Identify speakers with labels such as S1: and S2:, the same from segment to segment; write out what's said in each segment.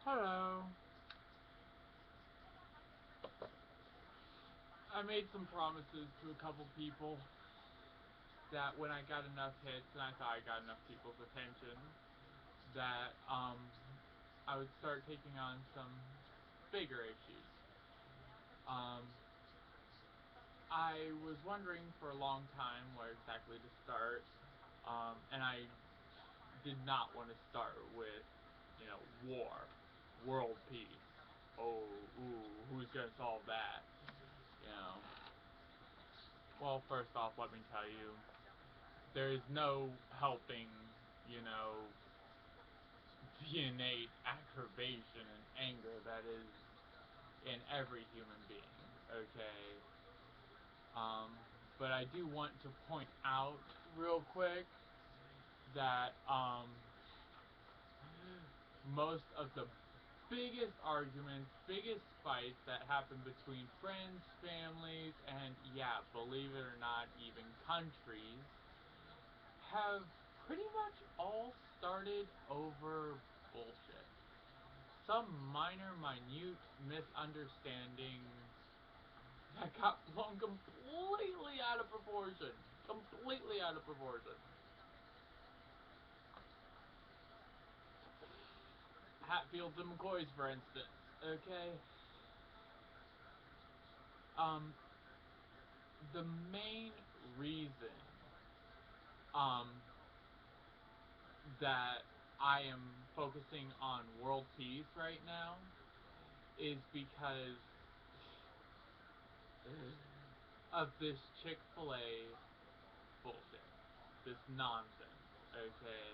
S1: Hello. I made some promises to a couple people that when I got enough hits and I thought I got enough people's attention, that I would start taking on some bigger issues. Um, I was wondering for a long time where exactly to start, and I did not want to start with, war, world peace. Oh, ooh, who's gonna solve that? You know. Well, first off, let me tell you, there is no helping, you know, the innate aggravation and anger that is in every human being. Okay. Um, but I do want to point out real quick that most of the biggest arguments, biggest fights that happen between friends, families, and yeah, believe it or not, even countries, have pretty much all started over bullshit. Some minor, minute misunderstanding that got blown completely out of proportion. Completely out of proportion. Hatfields and McCoys, for instance. Okay? Um, the main reason, um, that I am focusing on world peace right now is because of this Chick-fil-A bullshit. This nonsense. Okay?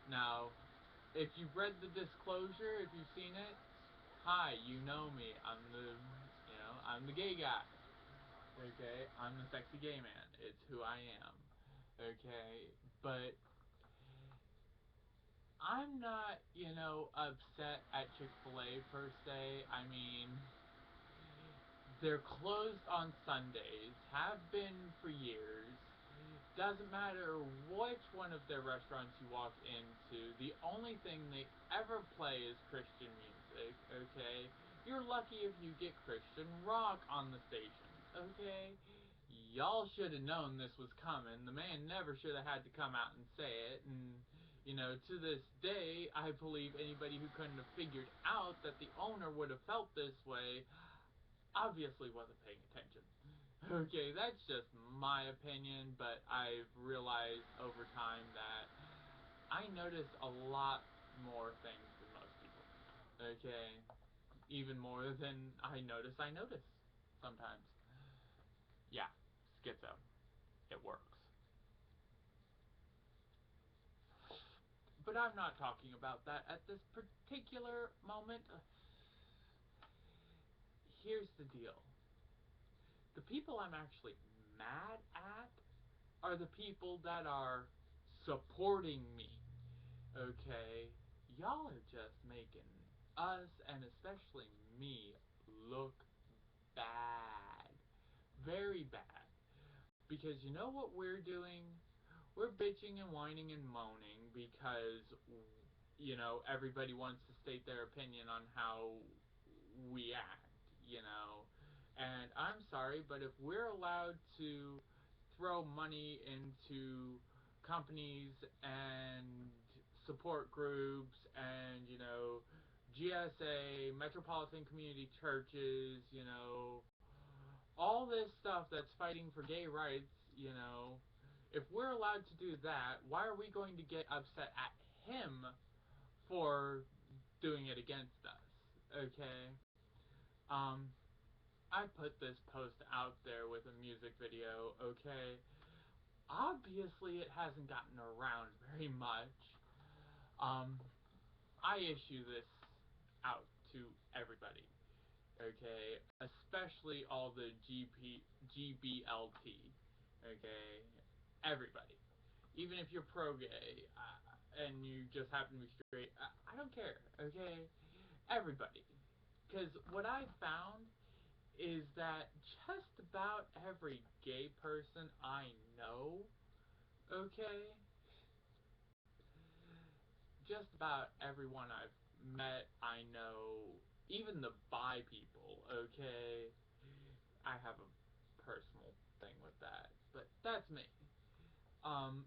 S1: Now, if you've read the disclosure, if you've seen it, hi, you know me. I'm the gay guy. Okay? I'm the sexy gay man. It's who I am. Okay? But I'm not, upset at Chick-fil-A per se. I mean, they're closed on Sundays, have been for years. Doesn't matter which one of their restaurants you walk into, the only thing they ever play is Christian music, okay? You're lucky if you get Christian rock on the station, okay? Y'all should have known this was coming. The man never should have had to come out and say it, and to this day, I believe anybody who couldn't have figured out that the owner would have felt this way obviously wasn't paying attention. Okay, that's just my opinion, but I've realized over time that I notice a lot more things than most people. Okay, even more than I notice sometimes. Yeah, schizo. It works. But I'm not talking about that at this particular moment. Here's the deal. The people I'm actually mad at are the people that are supporting me. Okay? Y'all are just making us, and especially me, look bad. Very bad. Because you know what we're doing? We're bitching and whining and moaning because, everybody wants to state their opinion on how we act. And I'm sorry, but if we're allowed to throw money into companies and support groups and, GSA, metropolitan community churches, all this stuff that's fighting for gay rights, if we're allowed to do that, why are we going to get upset at him for doing it against us? Okay? Um, I put this post out there with a music video, okay? Obviously, it hasn't gotten around very much. Um, I issue this out to everybody, okay? Especially all the GBLT, okay? Everybody. Even if you're pro-gay and you just happen to be straight, I don't care, okay? Everybody. Because what I found is that just about every gay person I know, okay, just about everyone I've met, I know, even the bi people, okay? I have a personal thing with that, but that's me. Um,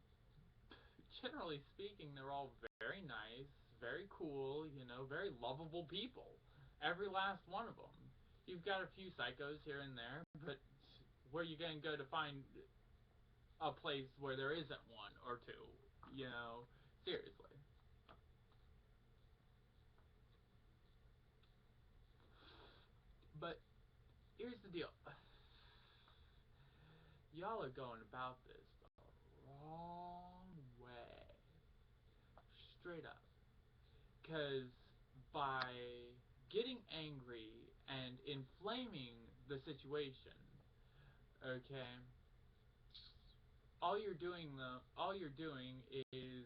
S1: Generally speaking, they're all very nice, very cool, very lovable people. Every last one of them. You've got a few psychos here and there, but where you gonna go to find a place where there isn't one or two? Seriously. But here's the deal. Y'all are going about this the wrong way. Straight up. Because by getting angry and inflaming the situation, okay, all you're doing is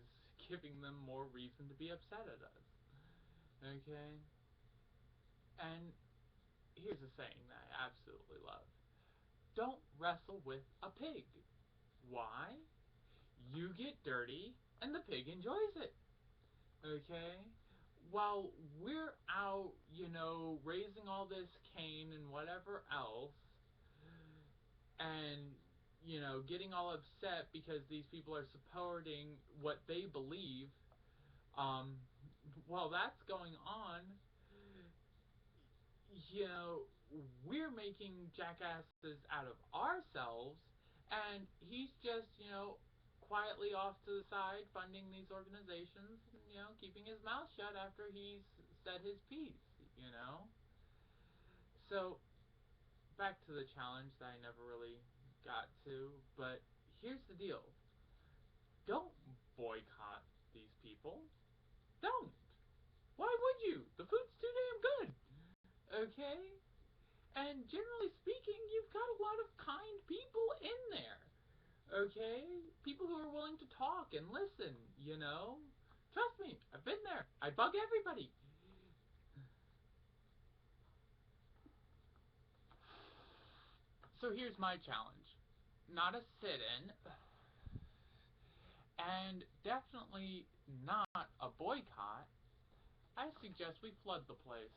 S1: giving them more reason to be upset at us. Okay? And here's a saying that I absolutely love. Don't wrestle with a pig. Why? You get dirty and the pig enjoys it. Okay? While we're out, raising all this cane and whatever else, and, getting all upset because these people are supporting what they believe, um, while that's going on, you know, we're making jackasses out of ourselves, and he's just, quietly off to the side funding these organizations, keeping his mouth shut after he's said his piece, you know? So, back to the challenge that I never really got to, but here's the deal. Don't boycott these people. Don't. Why would you? The food's too damn good. Okay? And generally speaking, you've got a lot of kind people in there. Okay? People who are willing to talk and listen, Trust me, I've been there. I bug everybody. So here's my challenge. Not a sit-in, and definitely not a boycott. I suggest we flood the place.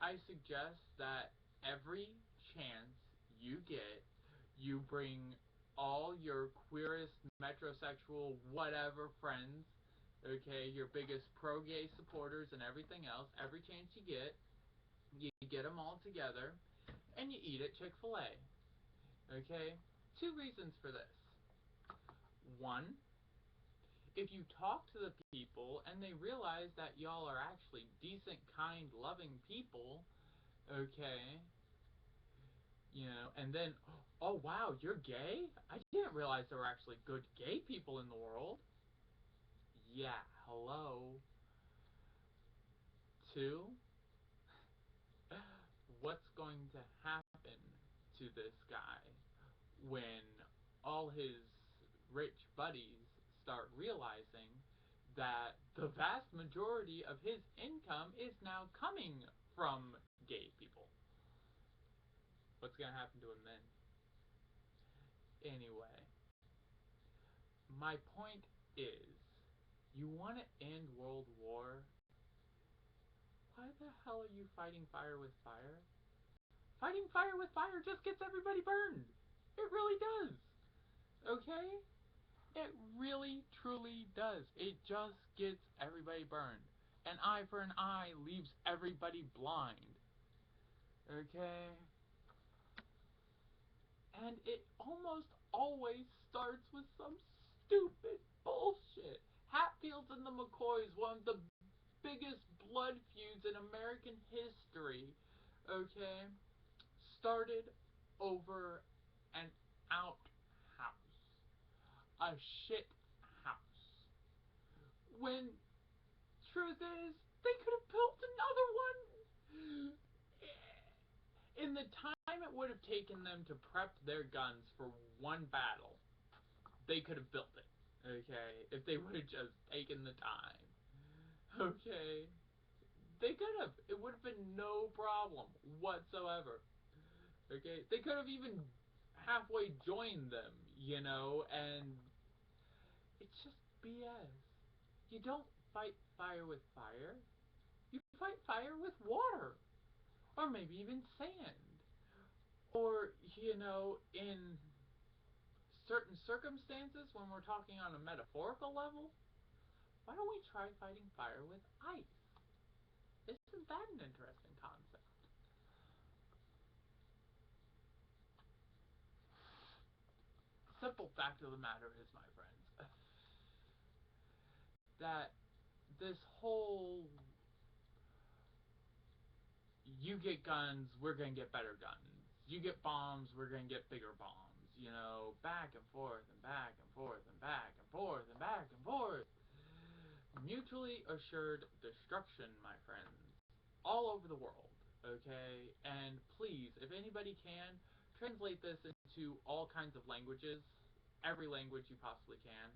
S1: I suggest that every chance you get, you bring all your queerest, metrosexual, whatever friends, okay, your biggest pro-gay supporters and everything else, every chance you get them all together, and you eat at Chick-fil-A, okay? Two reasons for this. One, if you talk to the people and they realize that y'all are actually decent, kind, loving people, okay, and then, oh wow, you're gay? I didn't realize there were actually good gay people in the world. Yeah, hello. Two, what's going to happen to this guy when all his rich buddies start realizing that the vast majority of his income is now coming from gay people? What's going to happen to him then? Anyway, my point is, you want to end World War? Why the hell are you fighting fire with fire? Fighting fire with fire just gets everybody burned. It really does. Okay? It really, truly does. It just gets everybody burned. An eye for an eye leaves everybody blind. Okay? And it almost always starts with some stupid bullshit. Hatfields and the McCoys, one of the biggest blood feuds in American history, okay, started over an outhouse. A shit house. When truth is, they could have built another one. In the time it would have taken them to prep their guns for one battle, they could have built it. Okay? If they would have just taken the time. Okay? They could have. It would have been no problem whatsoever. Okay? They could have even halfway joined them, and it's just BS. You don't fight fire with fire. You fight fire with water, or maybe even sand. Or, in certain circumstances, when we're talking on a metaphorical level, why don't we try fighting fire with ice? Isn't that an interesting concept? Simple fact of the matter is, my friends, that this whole you get guns, we're gonna get better guns. You get bombs, we're gonna get bigger bombs. Back and forth and back and forth and back and forth and back and forth. Mutually assured destruction, my friends, all over the world. Okay, and please, if anybody can, translate this into all kinds of languages, every language you possibly can.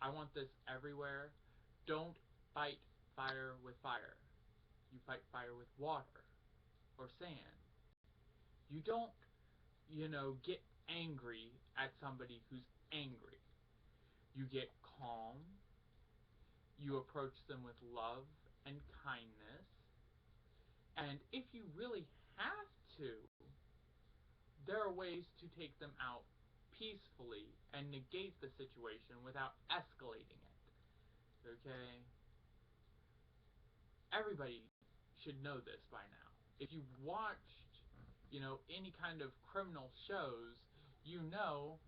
S1: I want this everywhere. Don't fight fire with fire. You fight fire with water or sand. You don't, get angry at somebody who's angry. You get calm. You approach them with love and kindness. And if you really have to, there are ways to take them out peacefully and negate the situation without escalating it. Okay? Everybody should know this by now. If you've watched, any kind of criminal shows, you know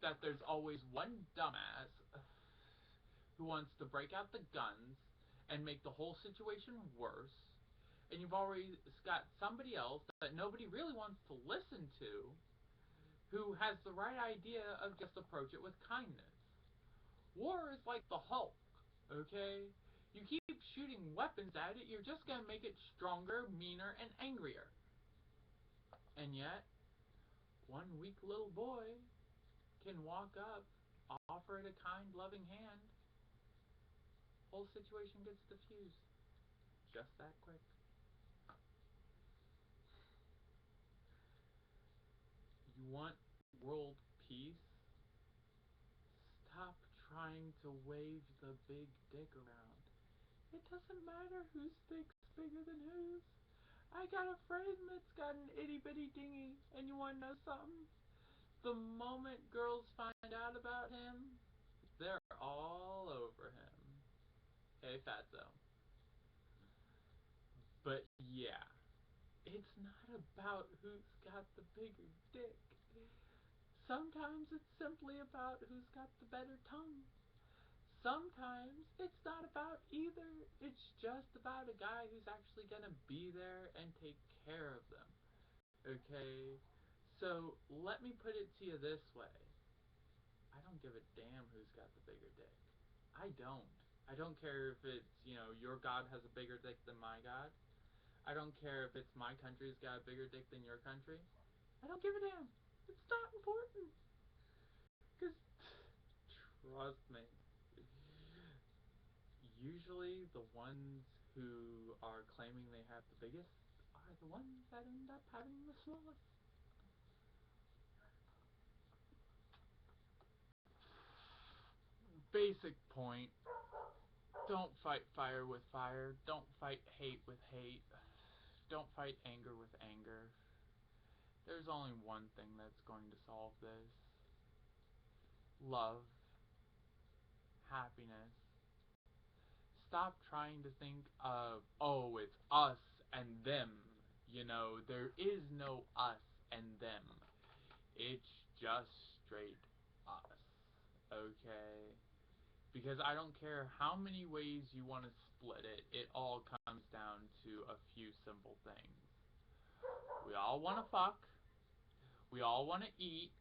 S1: that there's always one dumbass who wants to break out the guns and make the whole situation worse. And you've already got somebody else that nobody really wants to listen to who has the right idea of just approach it with kindness. War is like the Hulk, okay? You keep shooting weapons at it, you're just going to make it stronger, meaner, and angrier. And yet, one weak little boy can walk up, offer it a kind, loving hand. Whole situation gets diffused. Just that quick. You want world peace? Stop trying to wave the big dick around. It doesn't matter whose dick's bigger than whose. I got a friend that's got an itty bitty dingy, and you want to know something? The moment girls find out about him, they're all over him. Hey, fatso. But yeah, it's not about who's got the bigger dick. Sometimes it's simply about who's got the better tongue. Sometimes it's not about either. It's just about a guy who's actually going to be there and take care of them. Okay? So let me put it to you this way. I don't give a damn who's got the bigger dick. I don't. I don't care if it's, your God has a bigger dick than my God. I don't care if it's my country's got a bigger dick than your country. I don't give a damn. It's not important. Because, trust me, usually the ones who are claiming they have the biggest are the ones that end up having the smallest. Basic point. Don't fight fire with fire. Don't fight hate with hate. Don't fight anger with anger. There's only one thing that's going to solve this: love, happiness. Stop trying to think of, oh, it's us and them. There is no us and them. It's just straight us. Okay? Because I don't care how many ways you want to split it, it all comes down to a few simple things. We all want to fuck. We all want to eat.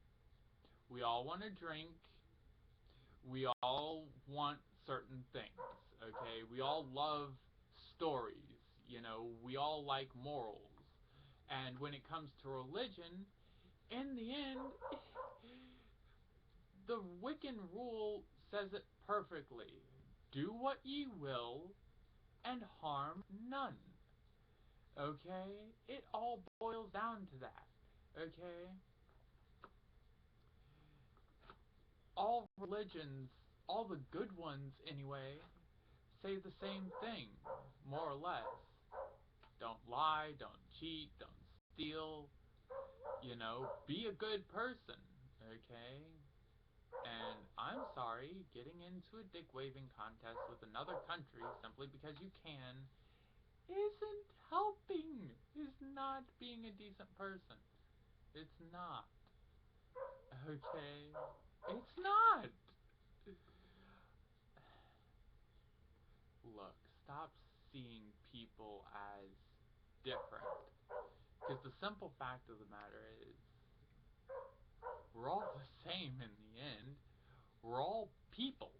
S1: We all want to drink. We all want certain things. Okay? We all love stories. We all like morals. And when it comes to religion, in the end, the Wiccan rule says it perfectly. Do what ye will, and harm none. Okay? It all boils down to that. Okay? all religions, all the good ones anyway, say the same thing, more or less. Don't lie, don't cheat, don't steal, be a good person, okay? And I'm sorry, getting into a dick waving contest with another country simply because you can isn't helping, is not being a decent person. It's not. Okay? It's not! Look, stop seeing people as different. Because the simple fact of the matter is, we're all the same in the end. We're all people.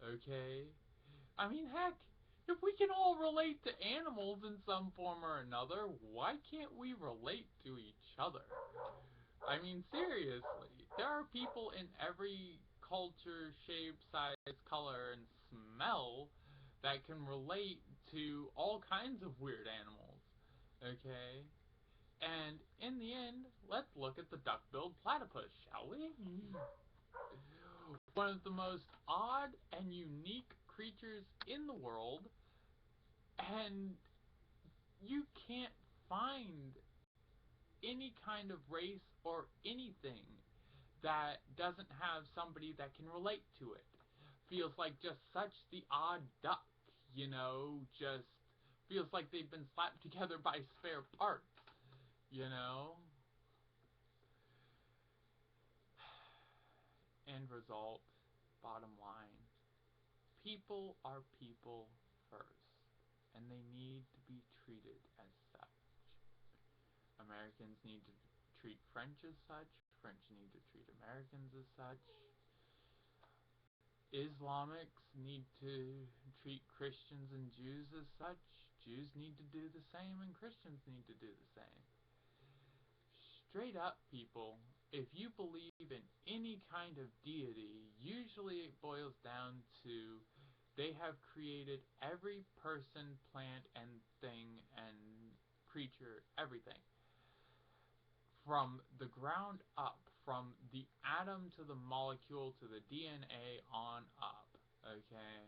S1: Okay? I mean, heck, if we can all relate to animals in some form or another, why can't we relate to each other? I mean, seriously, there are people in every culture, shape, size, color, and smell that can relate to all kinds of weird animals. Okay? And in the end, let's look at the duck-billed platypus, shall we? One of the most odd and unique creatures in the world, and you can't find any kind of race or anything that doesn't have somebody that can relate to it. Feels like just such the odd duck, just feels like they've been slapped together by spare parts, you know? End result, bottom line, people are people first, and they need to be treated as such. Americans need to treat French as such, French need to treat Americans as such. Islamics need to treat Christians and Jews as such. Jews need to do the same, and Christians need to do the same. Straight up, people, if you believe in any kind of deity, usually it boils down to they have created every person, plant, and thing, and creature, everything, from the ground up, from the atom to the molecule to the DNA on up, okay?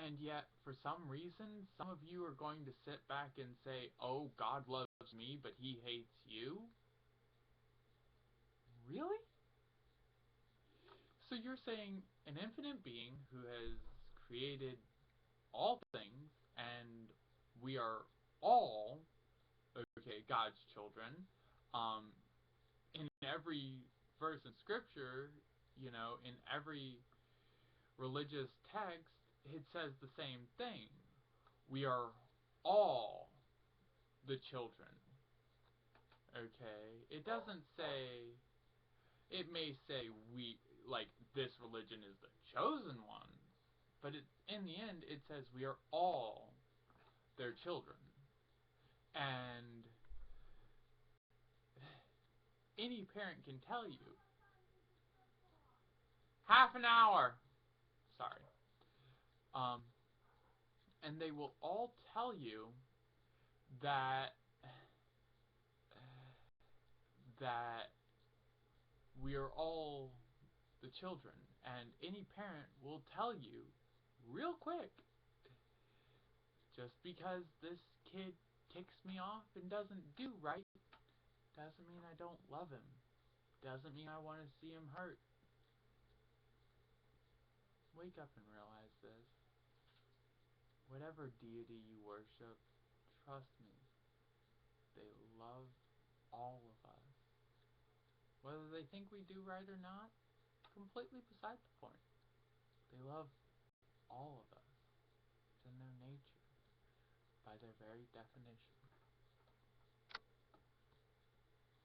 S1: And yet, for some reason, some of you are going to sit back and say, oh, God loves me, but he hates you? Really? So you're saying an infinite being who has created all things, and we are all, okay, God's children, in every verse in Scripture, in every religious text, it says the same thing. We are all the children. Okay? It doesn't say, it may say we, like, this religion is the chosen ones, but in the end, it says we are all their children. And any parent can tell you, half an hour, sorry, and they will all tell you that that we are all the children, and any parent will tell you real quick, just because this kid ticks me off and doesn't do right doesn't mean I don't love him, doesn't mean I want to see him hurt. Wake up and realize this. Whatever deity you worship, trust me, they love all of us. Whether they think we do right or not, completely beside the point. They love all of us. It's in their nature, by their very definition.